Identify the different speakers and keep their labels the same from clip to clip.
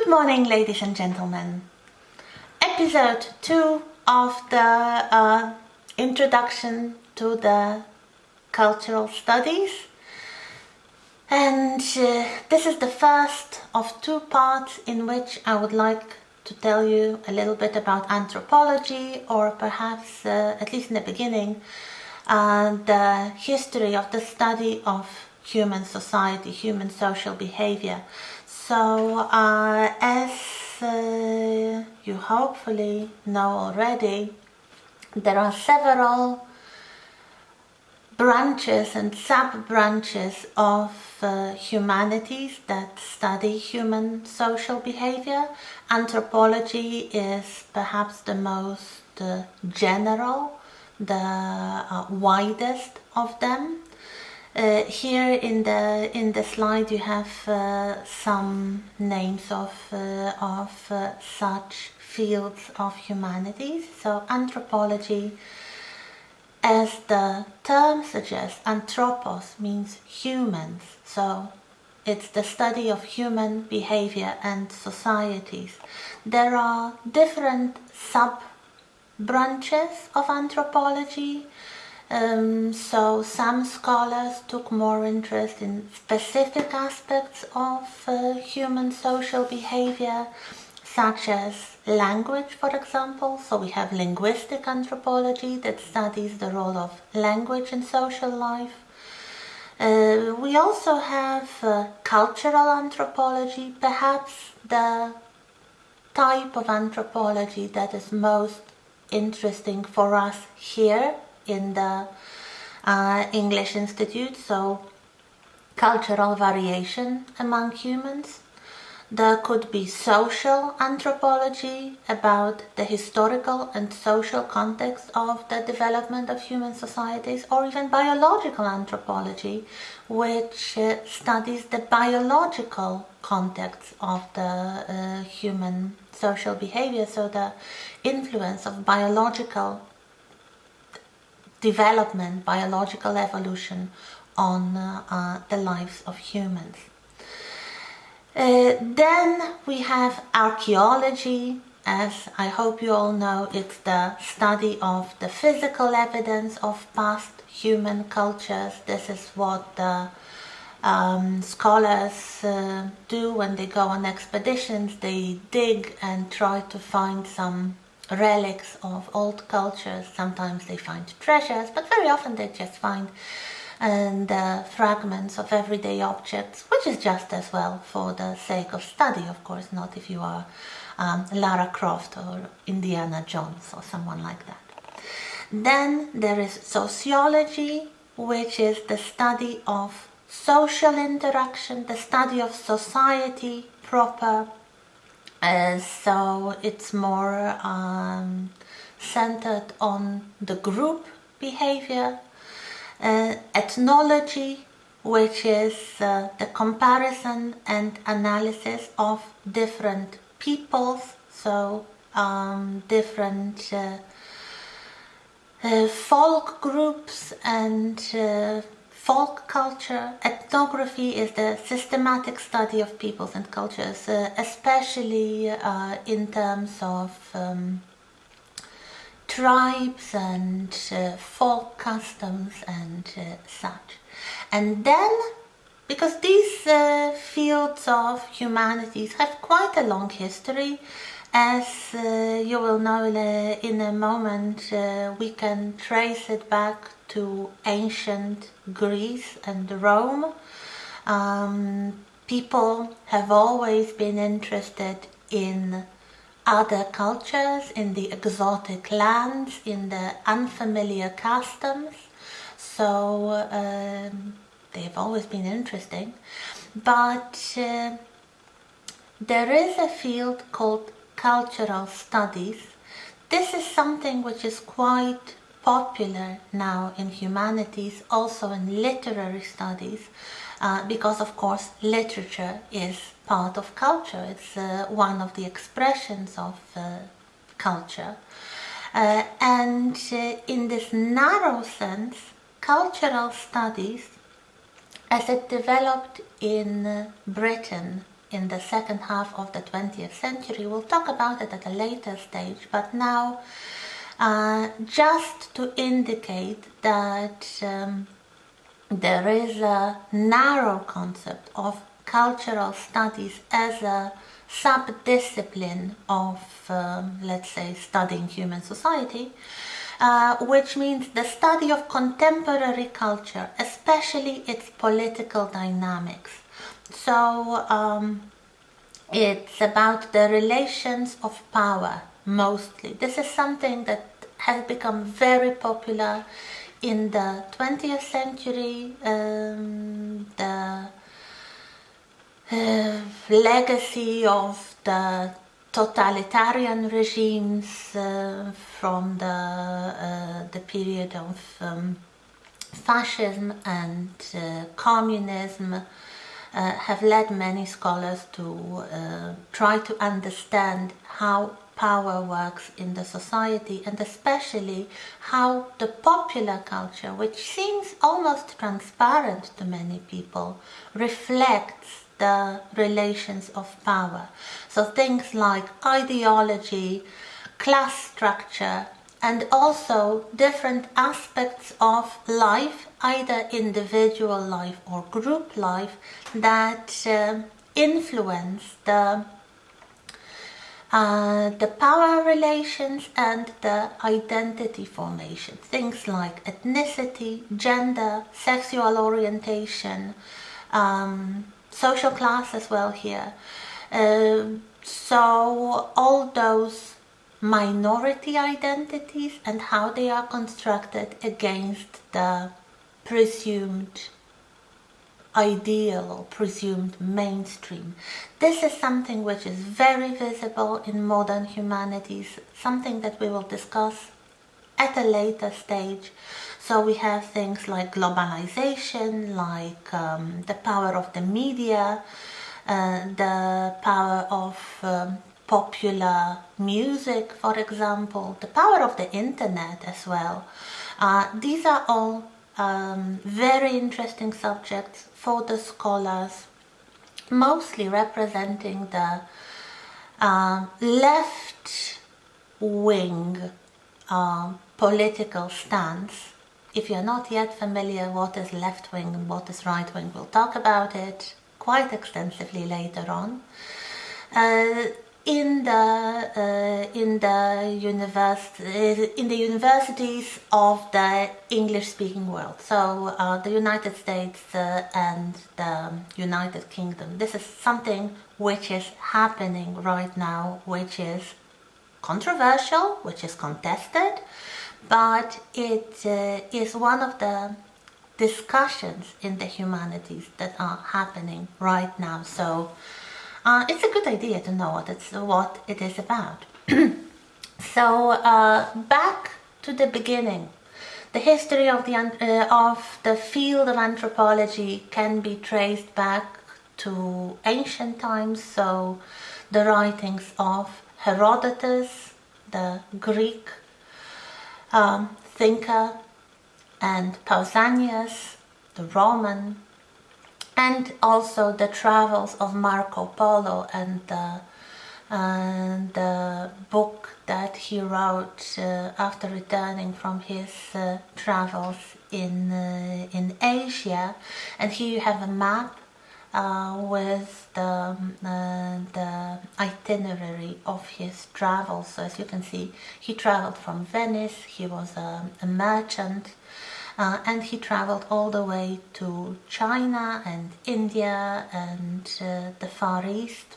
Speaker 1: Good morning, ladies and gentlemen. Episode 2 of the introduction to the cultural studies. And this is the first of 2 parts in which I would like to tell you a little bit about anthropology, or perhaps, at least in the beginning, the history of the study of human society, human social behavior. So, as you hopefully know already, there are several branches and sub-branches of humanities that study human social behavior. Anthropology is perhaps the most general, the widest of them. Here in the slide you have some names of such fields of humanities. So anthropology, as the term suggests, anthropos means humans, so it's the study of human behavior and societies. There are different sub-branches of anthropology. So some scholars took more interest in specific aspects of human social behavior, such as language, for example. So we have linguistic anthropology that studies the role of language in social life. We also have cultural anthropology, perhaps the type of anthropology that is most interesting for us here in the English Institute. So cultural variation among humans. There could be social anthropology, about the historical and social context of the development of human societies, or even biological anthropology, which studies the biological context of the human social behavior, so the influence of biological development, biological evolution on the lives of humans. Then we have archaeology. As I hope you all know, it's the study of the physical evidence of past human cultures. This is what the scholars do when they go on expeditions. They dig and try to find some relics of old cultures. Sometimes they find treasures, but very often they just find fragments of everyday objects, which is just as well for the sake of study, of course, not if you are Lara Croft or Indiana Jones or someone like that. Then there is sociology, which is the study of social interaction, the study of society proper. So it's more centered on the group behavior. Ethnology, which is the comparison and analysis of different peoples, so different folk groups and folk culture. Ethnography is the systematic study of peoples and cultures, especially in terms of tribes and folk customs and such. And then, because these fields of humanities have quite a long history, as you will know in a moment, we can trace it back to ancient Greece and Rome. People have always been interested in other cultures, in the exotic lands, in the unfamiliar customs. So they've always been interesting. But there is a field called cultural studies. This is something which is quite popular now in humanities, also in literary studies, because of course literature is part of culture. It's one of the expressions of culture. And in this narrow sense, cultural studies, as it developed in Britain in the second half of the 20th century. We'll talk about it at a later stage, but now just to indicate that there is a narrow concept of cultural studies as a sub-discipline of, let's say, studying human society, which means the study of contemporary culture, especially its political dynamics. So it's about the relations of power, mostly. This is something that has become very popular in the 20th century. The legacy of the totalitarian regimes from the period of fascism and communism have led many scholars to try to understand how power works in the society, and especially how the popular culture, which seems almost transparent to many people, reflects the relations of power. So things like ideology, class structure, and also different aspects of life, either individual life or group life, that influence the power relations and the identity formation. Things like ethnicity, gender, sexual orientation, social class as well here. So all those minority identities and how they are constructed against the presumed ideal or presumed mainstream. This is something which is very visible in modern humanities, something that we will discuss at a later stage. So we have things like globalization, like the power of the media, the power of popular music, for example, the power of the internet as well. These are all very interesting subjects for the scholars, mostly representing the left-wing political stance. If you're not yet familiar what is left-wing and what is right-wing, we'll talk about it quite extensively later on. In the universities of the English-speaking world, so the United States and the United Kingdom. This is something which is happening right now, which is controversial, which is contested, but it is one of the discussions in the humanities that are happening right now. So it's a good idea to know what it is about. So back to the beginning. The history of the field of anthropology can be traced back to ancient times. So the writings of Herodotus, the Greek thinker, and Pausanias, the Roman, and also the travels of Marco Polo and the book that he wrote after returning from his travels in Asia. And here you have a map with the itinerary of his travels. So as you can see, he traveled from Venice, he was a merchant, and he traveled all the way to China and India and the Far East.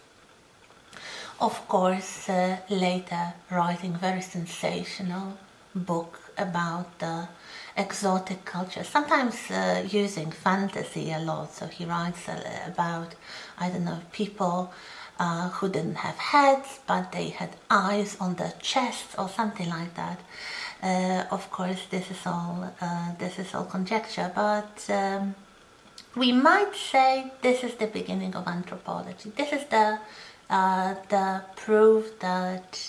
Speaker 1: Of course, later writing very sensational book about the exotic culture, sometimes using fantasy a lot. So he writes about, I don't know, people who didn't have heads, but they had eyes on their chests or something like that. Of course, this is all conjecture, but we might say this is the beginning of anthropology. This is the proof that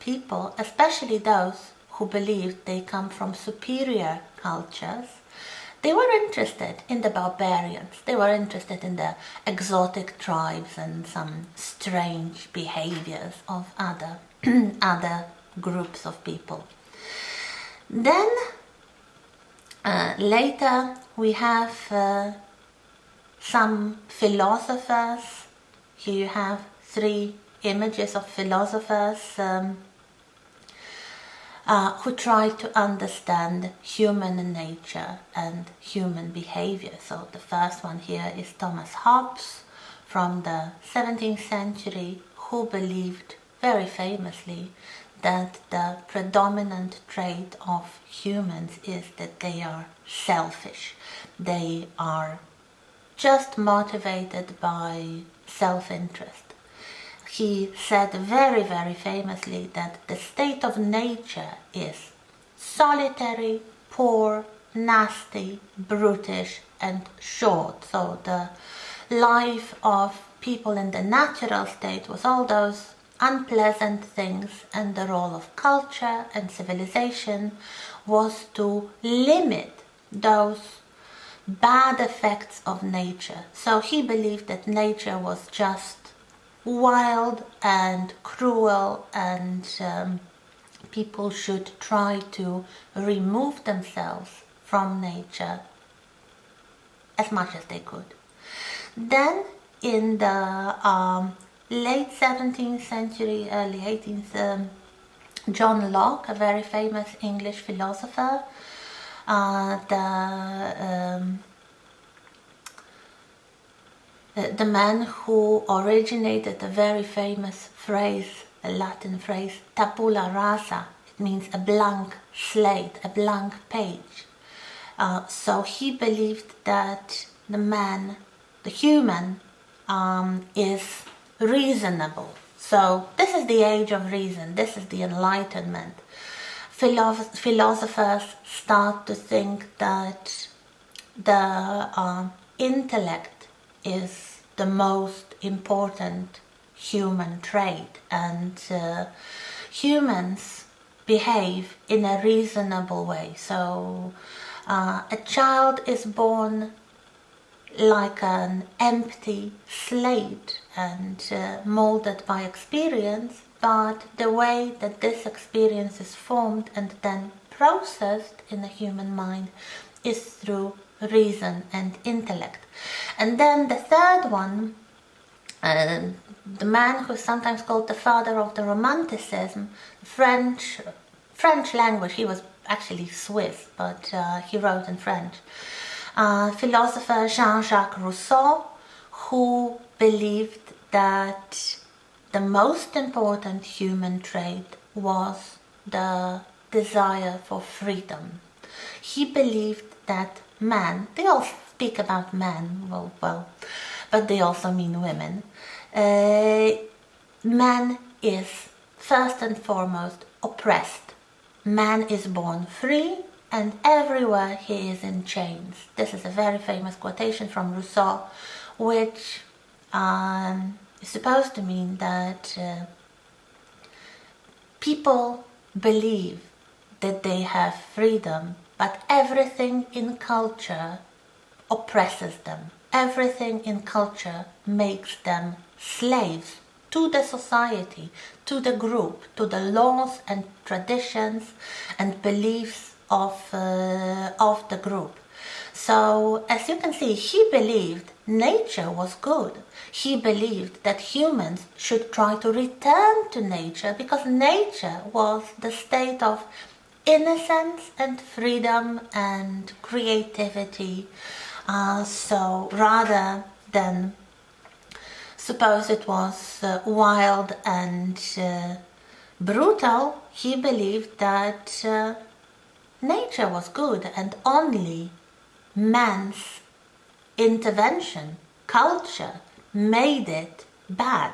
Speaker 1: people, especially those who believe they come from superior cultures, they were interested in the barbarians. They were interested in the exotic tribes and some strange behaviors of other, other groups of people. Then later we have some philosophers. Here you have 3 images of philosophers who try to understand human nature and human behavior. So the first one here is Thomas Hobbes from the 17th century, who believed very famously that the predominant trait of humans is that they are selfish. They are just motivated by self-interest. He said very, very famously that the state of nature is solitary, poor, nasty, brutish, and short. So the life of people in the natural state was all those unpleasant things, and the role of culture and civilization was to limit those bad effects of nature. So he believed that nature was just wild and cruel, and people should try to remove themselves from nature as much as they could. Then in the late 17th century, early 18th, John Locke, a very famous English philosopher, the man who originated a very famous phrase, a Latin phrase, tabula rasa. It means a blank slate, a blank page. So he believed that the human, is reasonable. So this is the age of reason, this is the Enlightenment. Philosophers start to think that the intellect is the most important human trait, and humans behave in a reasonable way. So a child is born like an empty slate and molded by experience, but the way that this experience is formed and then processed in the human mind is through reason and intellect. And then the third one, the man who is sometimes called the father of the Romanticism, French language, he was actually Swiss, but he wrote in French. Philosopher Jean-Jacques Rousseau, who believed that the most important human trait was the desire for freedom. He believed that man, they all speak about man, well, but they also mean women. Man is first and foremost oppressed. Man is born free, and everywhere he is in chains. This is a very famous quotation from Rousseau, which is supposed to mean that people believe that they have freedom, but everything in culture oppresses them. Everything in culture makes them slaves to the society, to the group, to the laws and traditions and beliefs of the group. So, as you can see, he believed nature was good. He believed that humans should try to return to nature, because nature was the state of innocence and freedom and creativity. So rather than suppose it was wild and brutal, he believed that nature was good, and only man's intervention, culture, made it bad.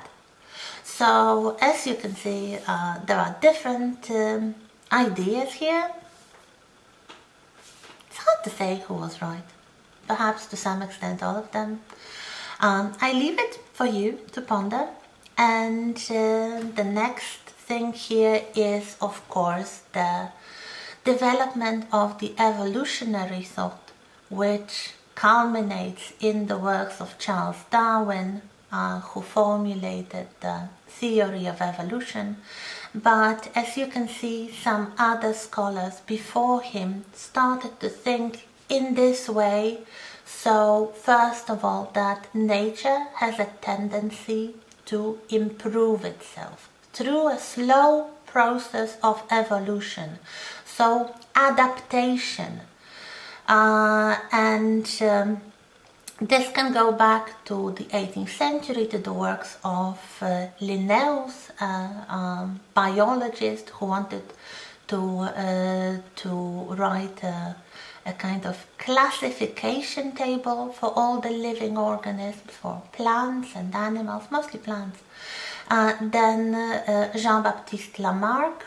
Speaker 1: So as you can see, there are different ideas here. It's hard to say who was right. Perhaps to some extent all of them. I leave it for you to ponder, and the next thing here is, of course, the development of the evolutionary thought, which culminates in the works of Charles Darwin, who formulated the theory of evolution. But as you can see, some other scholars before him started to think in this way. So first of all, that nature has a tendency to improve itself through a slow process of evolution, so adaptation. This can go back to the 18th century, to the works of Linnaeus, biologist who wanted to write a kind of classification table for all the living organisms, for plants and animals, mostly plants. Then Jean-Baptiste Lamarck,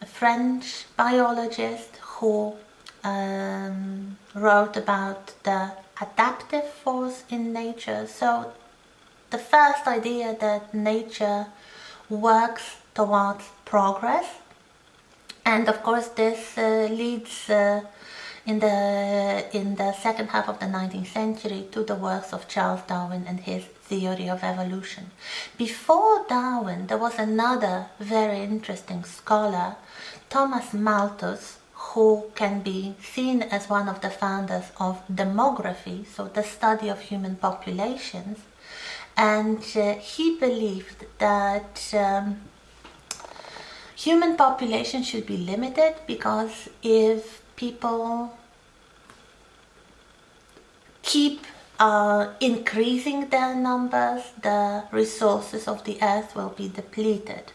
Speaker 1: a French biologist who wrote about the adaptive force in nature. So the first idea that nature works towards progress, and of course this leads in the second half of the 19th century to the works of Charles Darwin and his theory of evolution. Before Darwin, there was another very interesting scholar, Thomas Malthus, who can be seen as one of the founders of demography, so the study of human populations. And he believed that human population should be limited, because if people keep increasing their numbers, the resources of the earth will be depleted.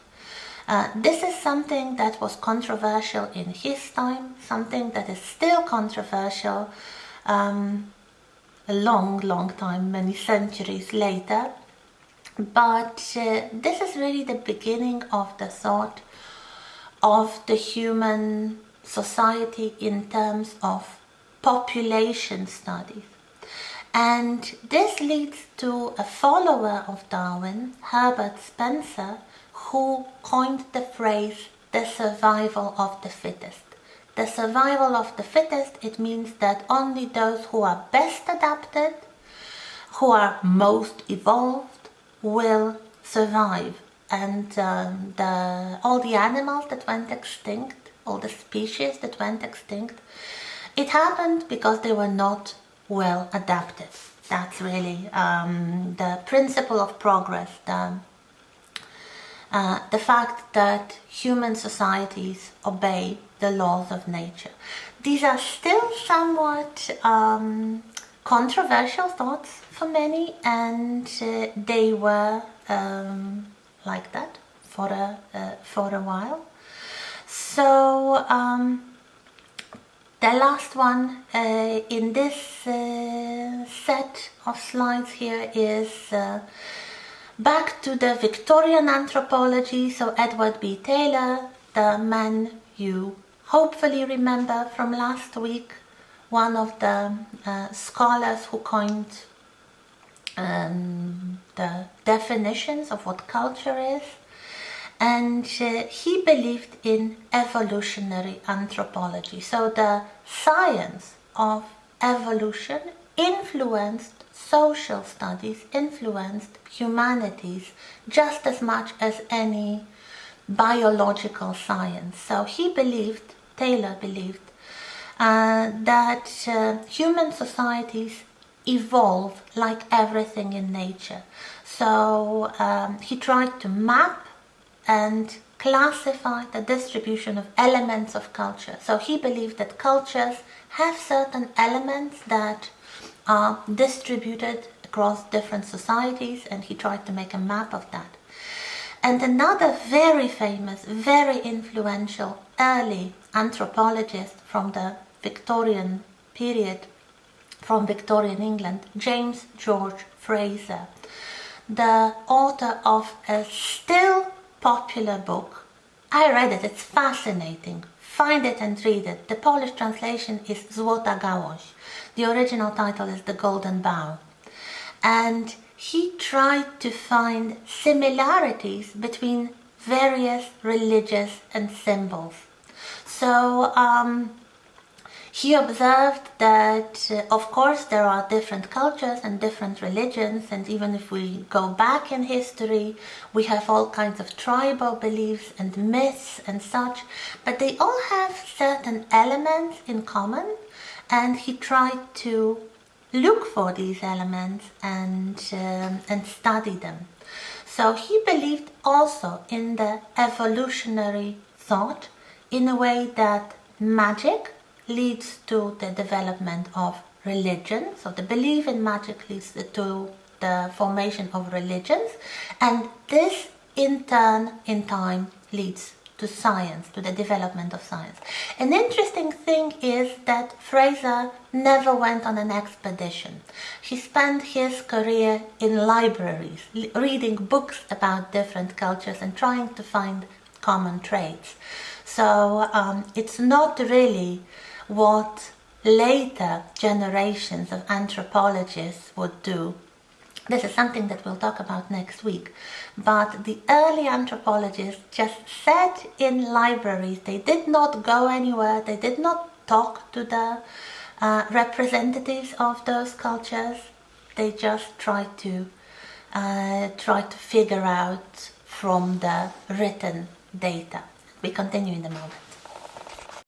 Speaker 1: This is something that was controversial in his time, something that is still controversial a long time, many centuries later. But this is really the beginning of the thought of the human society in terms of population studies. And this leads to a follower of Darwin, Herbert Spencer, who coined the phrase, the survival of the fittest. The survival of the fittest, it means that only those who are best adapted, who are most evolved, will survive. And all the animals that went extinct, all the species that went extinct, it happened because they were not well adapted. That's really the principle of progress, the fact that human societies obey the laws of nature. These are still somewhat controversial thoughts for many, and they were like that for a while. So the last one in this set of slides here is back to the Victorian anthropology. So Edward B. Taylor, the man you hopefully remember from last week, one of the scholars who coined the definitions of what culture is. And he believed in evolutionary anthropology. So the science of evolution influenced social studies, influenced humanities just as much as any biological science. So he believed, Taylor believed, that human societies evolve like everything in nature. So he tried to map and classify the distribution of elements of culture. So he believed that cultures have certain elements that are distributed across different societies, and he tried to make a map of that. And another very famous, very influential early anthropologist from the Victorian period, from Victorian England, James George Frazer, the author of a still popular book. I read it, it's fascinating. Find it and read it. The Polish translation is Złota Gałąź. The original title is The Golden Bough. And he tried to find similarities between various religious and symbols. So He observed that, of course, there are different cultures and different religions, and even if we go back in history, we have all kinds of tribal beliefs and myths and such, but they all have certain elements in common, and he tried to look for these elements and study them. So he believed also in the evolutionary thought in a way that magic leads to the development of religion. So the belief in magic leads to the formation of religions, and this in turn, in time, leads to science, to the development of science. An interesting thing is that Fraser never went on an expedition. He spent his career in libraries, reading books about different cultures and trying to find common traits. So it's not really what later generations of anthropologists would do. This is something that we'll talk about next week. But the early anthropologists just sat in libraries. They did not go anywhere. They did not talk to the representatives of those cultures. They just tried to figure out from the written data. We continue in a moment.